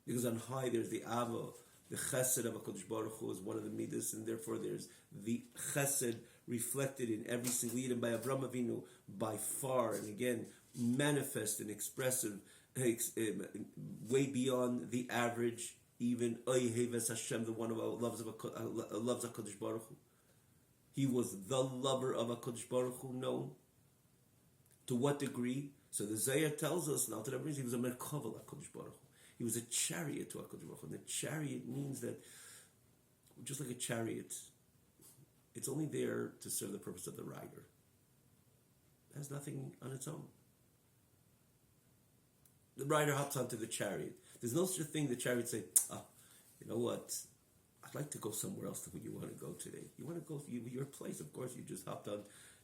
because on high there's the Abba, the Chesed of HaKadosh Baruch Hu is one of the midas, and therefore there's the Chesed reflected in every single Yid, and by Avraham Avinu by far, and again, manifest and expressive, way beyond the average, even Oyeves Hashem, the one who loves HaKadosh Baruch Hu. He was the lover of HaKadosh Baruch Hu, known. To what degree? So the Zohar tells us, now to that he was a Merkava HaKadosh Baruch Hu. He was a chariot to HaKadosh Baruch Hu. And the chariot means that, just like a chariot, it's only there to serve the purpose of the rider. It has nothing on its own. The rider hops onto the chariot. There's no such thing the chariot say, you know what? I'd like to go somewhere else than where you want to go today. You want to go to your place, of course, you just hopped on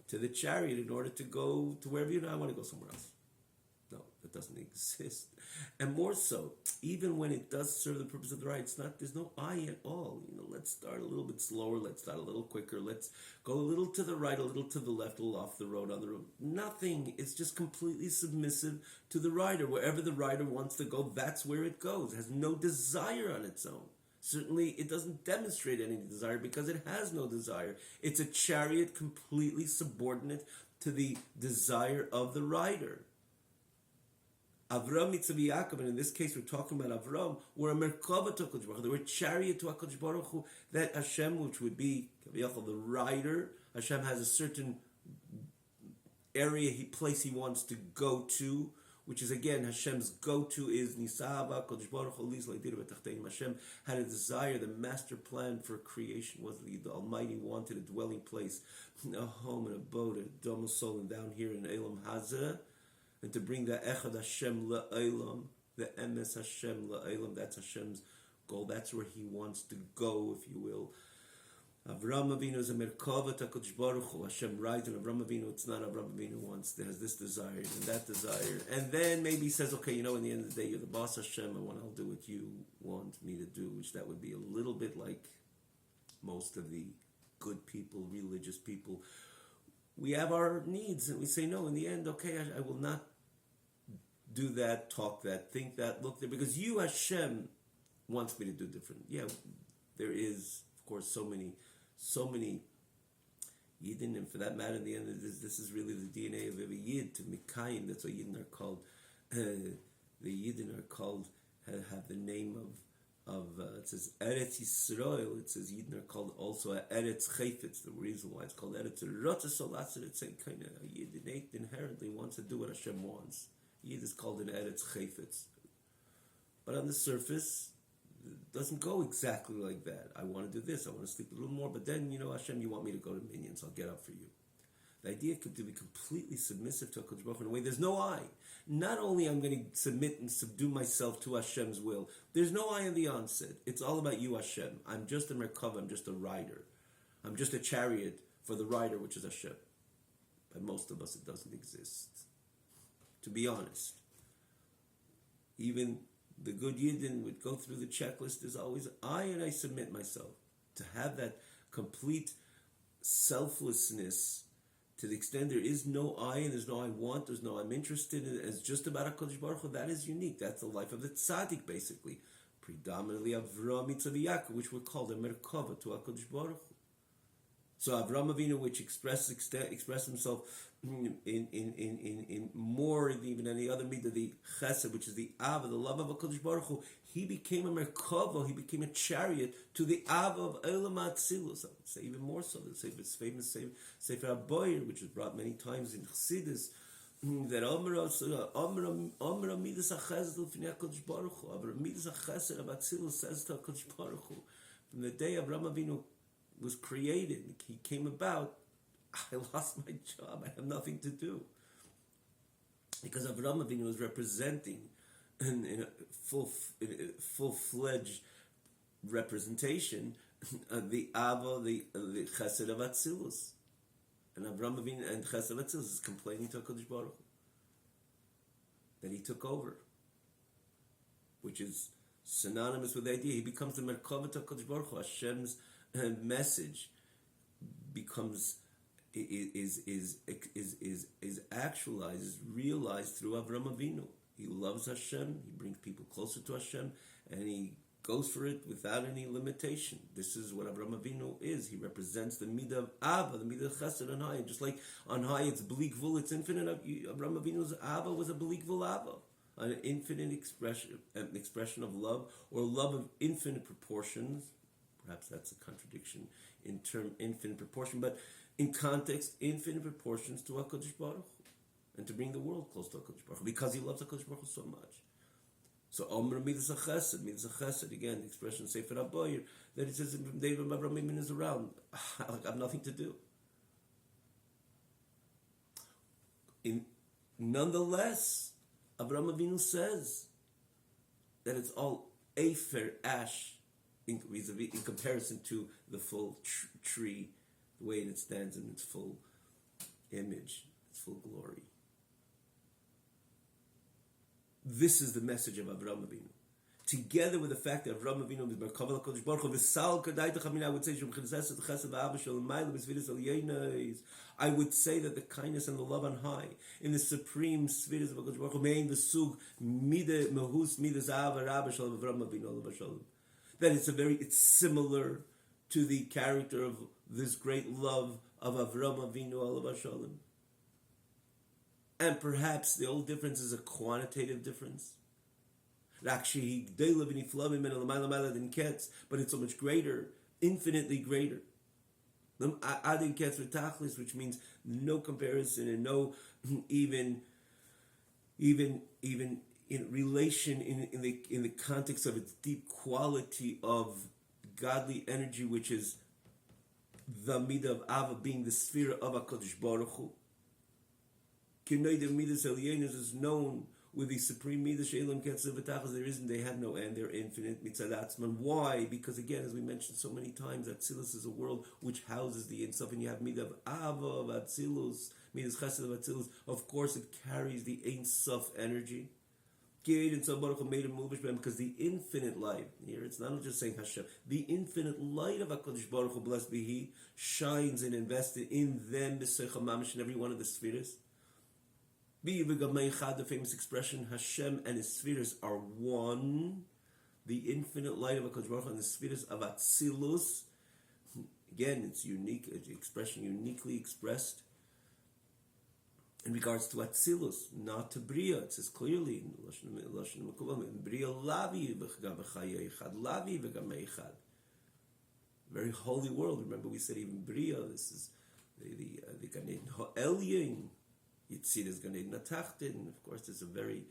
to the chariot in order to go to wherever you know. I want to go somewhere else. No, that doesn't exist. And more so, even when it does serve the purpose of the ride, there's no I at all. Let's start a little bit slower, let's start a little quicker, let's go a little to the right, a little to the left, a little off the road, on the road. Nothing. It's just completely submissive to the rider. Wherever the rider wants to go, that's where it goes. It has no desire on its own. Certainly, it doesn't demonstrate any desire because it has no desire. It's a chariot completely subordinate to the desire of the rider. Avraham, Yitzchak, Yaakov, and in this case we're talking about Avraham, were a merkava to HaKadosh Baruch Hu. They were a chariot to HaKadosh Baruch Hu, that Hashem, which would be the rider, Hashem has a certain area, place he wants to go to, which is again, Hashem's go-to is Nisava, HaKadosh Baruch Hu, Hashem had a desire, the master plan for creation was the Almighty wanted a dwelling place, a home, an abode, a dome of soul, and down here in Elam Hazeh, and to bring the Echad Hashem La'elam, the Emes Hashem La'elam, that's Hashem's goal. That's where he wants to go, if you will. Avraham Avinu is a Merkava HaKadosh Baruch Hu. Hashem rides, and Avraham Avinu, it's not Avraham Avinu has this desire and that desire. And then maybe he says, okay, in the end of the day, you're the boss Hashem, and I'll do what you want me to do, which that would be a little bit like most of the good people, religious people. We have our needs, and we say, no, in the end, okay, I will not do that, talk that, think that, look there, because you, Hashem, wants me to do different. Yeah, there is, of course, so many Yidden, and for that matter, in the end, this is really the DNA of every Yid, to Mikayim. That's what Yidden are called. The Yidden are called, have the name of it says Eretz Yisrael. It says Yidden are called also Eretz Chayfetz. The reason why it's called Eretz Rotzah, it's a kind of a Yid inherently wants to do what Hashem wants. Yid is called an Eretz Chayfetz, but on the surface, it doesn't go exactly like that. I want to do this. I want to sleep a little more, but then Hashem, you want me to go to minions? I'll get up for you. The idea could be completely submissive to HaKadosh Baruch Hu in a way. There's no I. Not only I'm going to submit and subdue myself to Hashem's will, there's no I in the onset. It's all about you, Hashem. I'm just a Merkava, I'm just a rider. I'm just a chariot for the rider, which is Hashem. By most of us, it doesn't exist. To be honest. Even the good Yidden would go through the checklist. There's always I, and I submit myself. To have that complete selflessness, to the extent there is no I and there's no I want, there's no I'm interested in, it's just about HaKadosh Baruch Hu, that is unique. That's the life of the tzaddik, basically. Predominantly Avraham, Yitzchak, Yaakov, which were called a Merkava to HaKadosh Baruch Hu. So Avraham Avinu, which expressed himself in more than even any other midah, the Chesed, which is the Ava, the love of HaKadosh Baruch Hu, he became a Merkava, he became a chariot to the Ava of Elam Atzilus. I would say even more so. The famous Sefer HaBoyer, which was brought many times in Chassidus, that Amra Midas HaChesed L'fnei HaKadosh Baruch Hu, Amra Midas HaChesed of Atzilus says to HaKadosh Baruch Hu, from the day Avraham Avinu was created, he came about, I lost my job, I have nothing to do. Because Avraham Avinu was representing in a full-fledged representation the Ava, the Chesed of Atzilus. And Avraham Avinu and Chesed of Atzilus is complaining to HaKadosh Baruch Hu. that he took over, which is synonymous with the idea. He becomes the Merkavat HaKadosh Baruch Hu. Hashem's message becomes is actualized, is realized through Avraham Avinu. He loves Hashem. He brings people closer to Hashem, and he goes for it without any limitation. This is what Avraham Avinu is. He represents the midah of Ava, the midah of Chesed on high. And just like on high, it's Blikvul, it's infinite. Avraham Avinu's Ava was a Blikvul Ava, an infinite expression of love, or love of infinite proportions. Perhaps that's a contradiction in term infinite proportion, but in context, infinite proportions to HaKadosh Baruch Hu, and to bring the world close to HaKadosh Baruch Hu, because he loves HaKadosh Baruch Hu so much. So Omer Midas HaChesed, again, the expression Sefer HaBoyer, that it says David Avraham Avinu is around. I have nothing to do. Nonetheless, Avraham Avinu says that it's all Afer, ash, in comparison to the full tree, the way it stands in its full image, its full glory. This is the message of Avraham Avinu. Together with the fact that Avraham Avinu is Merkav HaKadosh Baruch Hu, I would say that the kindness and the love on high, in the supreme Svidus of HaKadosh Baruch Hu, main the Sug, Mehus, Midas Ava, Rabba Shalom, Avraham Avinu, Olav Shalom. That it's similar to the character of this great love of Avraham Avinu, Olav Shalom. And perhaps the old difference is a quantitative difference. But it's so much greater, infinitely greater. Which means no comparison and no even in relation in the context of its deep quality of godly energy, which is the midah of Ava being the sphere of HaKadosh Baruch Hu. Is known with the supreme midah she'elam ketzer v'tachas. There isn't. They have no end. They're infinite mitzad atzman. Why? Because again, as we mentioned so many times, Atzilus is a world which houses the Ein Sof, and you have midah of Ava, of Atzilus, midah chesed of Atzilus. Of course, it carries the Ein Sof energy. And so Baruch Hu made a muvish b'hem, because the infinite light here, it's not just saying Hashem, the infinite light of HaKadosh Baruch Hu, blessed be He, shines and invested in them b'seicha mamish, in every one of the spheres. The famous expression, Hashem and His spheres are one. The infinite light of HaKadosh Baruch Hu and the spheres of Atzilus. Again, it's unique, an expression uniquely expressed in regards to Atzilus, not to Bria. It says clearly in Bria Lavi v'chad Lavi v'gameichad. Very holy world. Remember, we said even Bria. This is the Gan Eden Ha'elyon. Yitzir Gan Eden Atachtin. Of course, it's a very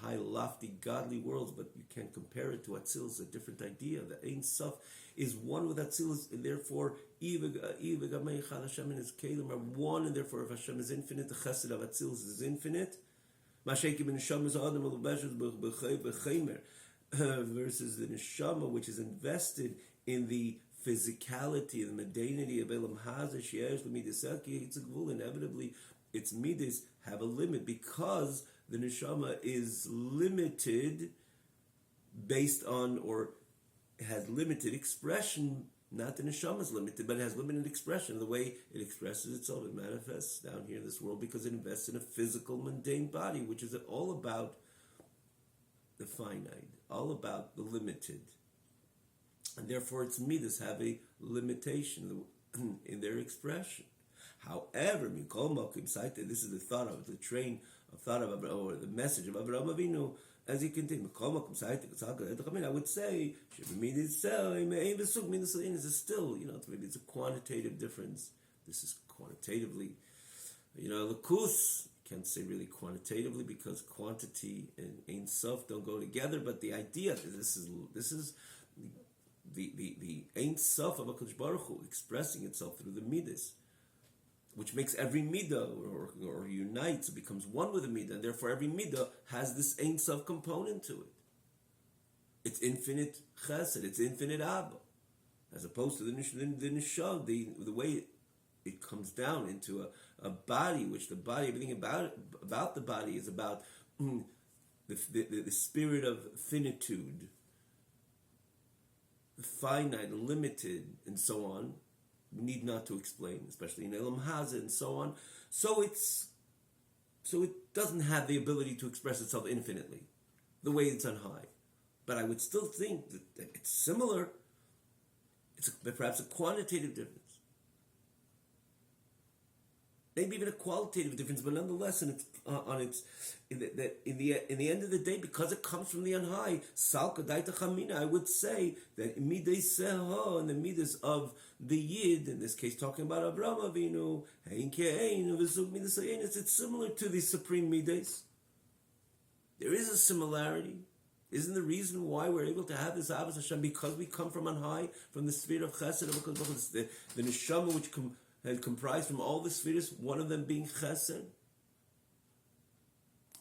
high, lofty, godly world, but you can't compare it to Atzilus. A different idea. The Ein Sof is one with Atzilus, and therefore Hashem and His Kelim are one, and therefore if Hashem is infinite, the Chesed of Atzilus is infinite. Versus the Neshama, which is invested in the physicality, the mundanity of Elam Hazeh, Sheyesh L'Midasaki, it's a gvul. Inevitably, its midas have a limit, because the neshama is limited based on, or has limited expression. Not the neshama is limited, but it has limited expression. The way it expresses itself, it manifests down here in this world, because it invests in a physical, mundane body, which is all about the finite, all about the limited. And therefore its midas have a limitation in their expression. However, this is the thought of the train of thought of, or the message of Avraham Avinu as he continues. I would say is still, maybe it's a quantitative difference. This is quantitatively, Lakus can't say really quantitatively, because quantity and Ein Sof don't go together. But the idea that this is the Ein Sof of HaKadosh Baruch Hu expressing itself through the midas, which makes every midah or unites, it becomes one with the midah, and therefore every midah has this Ein Sof component to it. It's infinite chesed, it's infinite abba, as opposed to the nishal, the way it comes down into a body, which the body, everything about the body is about the spirit of finitude, finite, limited, and so on, we need not to explain, especially in Elam Haza and so on. So it doesn't have the ability to express itself infinitely, the way it's on high. But I would still think that it's similar. It's perhaps a quantitative difference. Maybe even a qualitative difference, but nonetheless, in the end of the day, because it comes from the on high, salka daita chamina, I would say that midei seho and the midas of the yid, in this case, talking about Avraham Avinu, hein ke'ein v'zug midas hayenis, it's similar to the supreme midas. There is a similarity. Isn't the reason why we're able to have this Ahavas Hashem because we come from on high, from the sphere of Chesed, the neshama which had comprised from all the spheres, one of them being Chesed.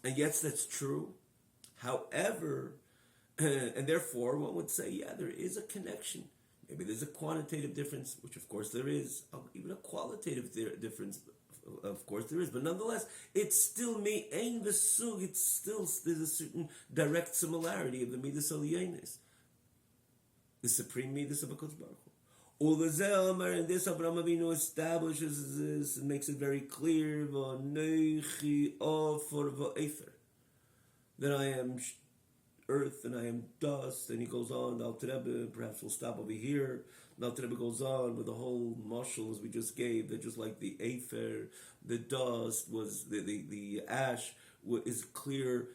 And yes, that's true. However, and therefore one would say, yeah, there is a connection. Maybe there's a quantitative difference, which of course there is. Even a qualitative difference, of course there is. But nonetheless, it's still me'ein v'sug. It's still, there's a certain direct similarity of the Midas Aliyanis, the supreme Midas of HaKadosh Baruch Hu. And this Avraham Avinu establishes this and makes it very clear that I am earth and I am dust. And he goes on, Al Rebbe, perhaps we'll stop over here. Al Rebbe goes on with the whole mashal as we just gave, that just like the Afer, the dust was the ash is clear,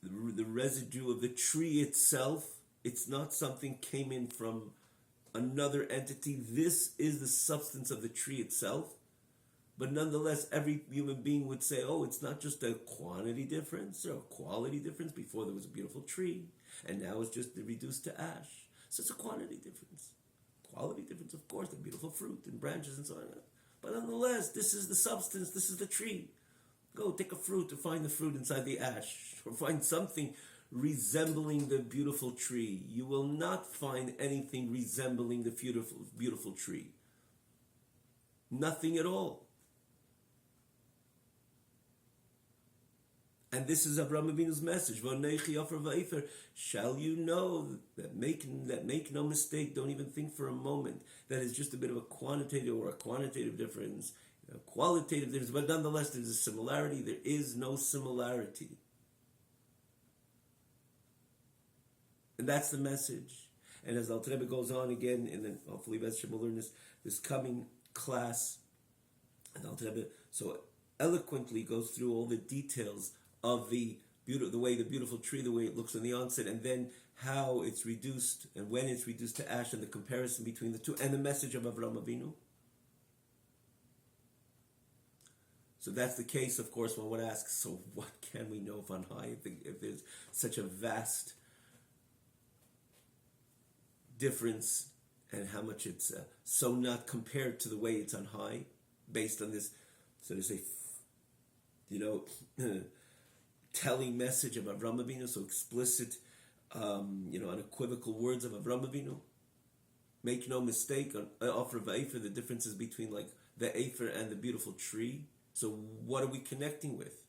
the residue of the tree itself. It's not something came in from another entity. This is the substance of the tree itself. But nonetheless, every human being would say, oh, it's not just a quantity difference or a quality difference. Before there was a beautiful tree, and now it's just reduced to ash. So it's a quantity difference. Quality difference, of course, the beautiful fruit and branches and so on. But nonetheless, this is the substance, this is the tree. Go take a fruit to find the fruit inside the ash, or find something resembling the beautiful tree. You will not find anything resembling the beautiful tree. Nothing at all. And this is Avraham Avinu's message. Shall you know that make no mistake, don't even think for a moment that it's just a bit of a quantitative difference, a qualitative difference, but nonetheless there's a similarity. There is no similarity. And that's the message. And as Al Rebbe goes on again, and then hopefully Veshem will learn this coming class, and Al Rebbe so eloquently goes through all the details of the way the beautiful tree, the way it looks in the onset, and then how it's reduced and when it's reduced to ash, and the comparison between the two, and the message of Avraham Avinu. So that's the case, of course. One would ask, so what can we know on high if there's such a vast difference, and how much it's so not compared to the way it's on high, based on this, so to say, telling message of Avraham Avinu, so explicit, unequivocal words of Avraham Avinu. Make no mistake, on offer of Efer, the differences between like the Efer and the beautiful tree. So what are we connecting with?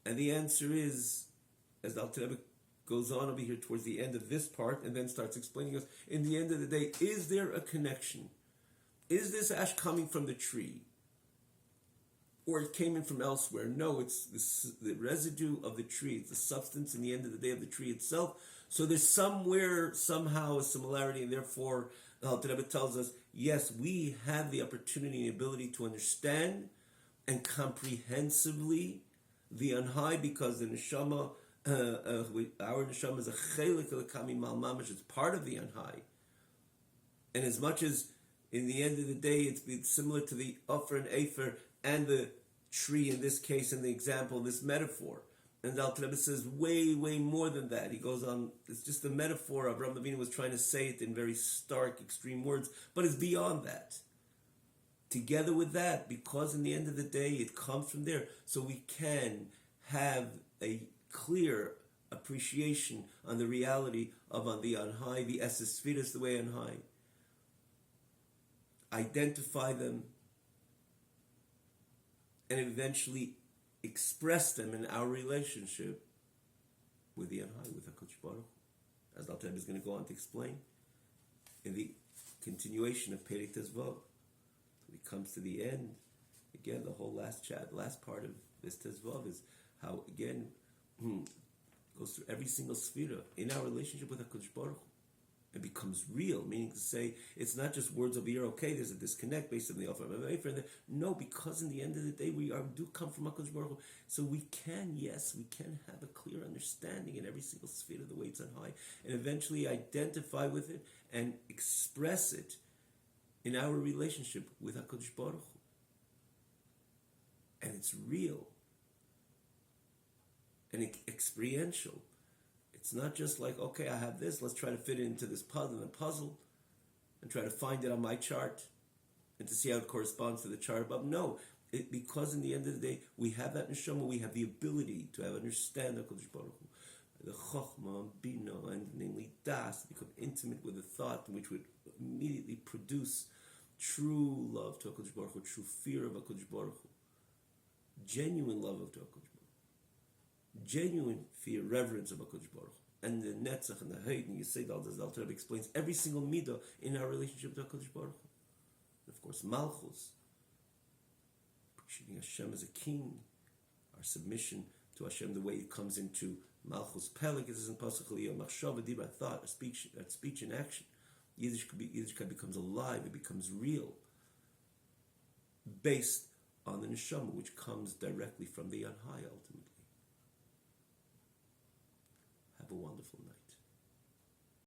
And the answer is, as Al Rebbe goes on over here towards the end of this part, and then starts explaining us, in the end of the day, is there a connection? Is this ash coming from the tree? Or it came in from elsewhere? No, it's the residue of the tree. It's the substance in the end of the day of the tree itself. So there's somewhere, somehow, a similarity, and therefore, the Alter Rebbe tells us, yes, we have the opportunity and ability to understand and comprehensively the Anhai, because the neshama, our neshama is a chelik l'kami mal mamash, it's part of the Anhai. And as much as in the end of the day it's similar to the Offer and Efer and the tree in this case, in the example, this metaphor. And the Alter Rebbe says way, way more than that. He goes on, it's just a metaphor. Avraham Avinu was trying to say it in very stark, extreme words, but it's beyond that. Together with that, because in the end of the day, it comes from there, so we can have a clear appreciation on the reality of on the on high, the Esesphiras, the way on high. Identify them, and eventually express them in our relationship with the Anhai, with HaKadosh Baruch Hu. As Dr. Rebbe is going to go on to explain in the continuation of Perek Tezvav. So he comes to the end. Again, the whole last part of this Tezvav is how, again, goes through every single sphera in our relationship with HaKadosh Baruch Hu. It becomes real, meaning to say, it's not just words over here, okay, there's a disconnect based on the offer. No, because in the end of the day, we do come from HaKadosh Baruch Hu. So we can have a clear understanding in every single sphere of the way it's on high, and eventually identify with it and express it in our relationship with HaKadosh Baruch Hu. And it's real and experiential. It's not just like, okay, I have this, let's try to fit it into this puzzle and try to find it on my chart and to see how it corresponds to the chart above. No, because in the end of the day, we have that neshama, we have the ability to understand HaKadosh Baruch Hu, the chokhmah, bina, and namely das, become intimate with the thought which would immediately produce true love to HaKadosh Baruch Hu, true fear of HaKadosh Baruch Hu, genuine love of HaKadosh Baruch Hu, genuine fear, reverence of HaKadosh Baruch Hu. And the Netzach and the Heid, and Yisrael, as the Alter Rebbe explains, every single midah in our relationship to HaKadosh Baruch Hu. And of course, Malchus, appreciating Hashem as a king, our submission to Hashem, the way it comes into Malchus Peleg, it says in Pasuk Aliyah, Machshava Dibra, thought, speech and action. Yiddishkeit becomes alive, it becomes real, based on the neshama, which comes directly from the on high ultimately. Have a wonderful night.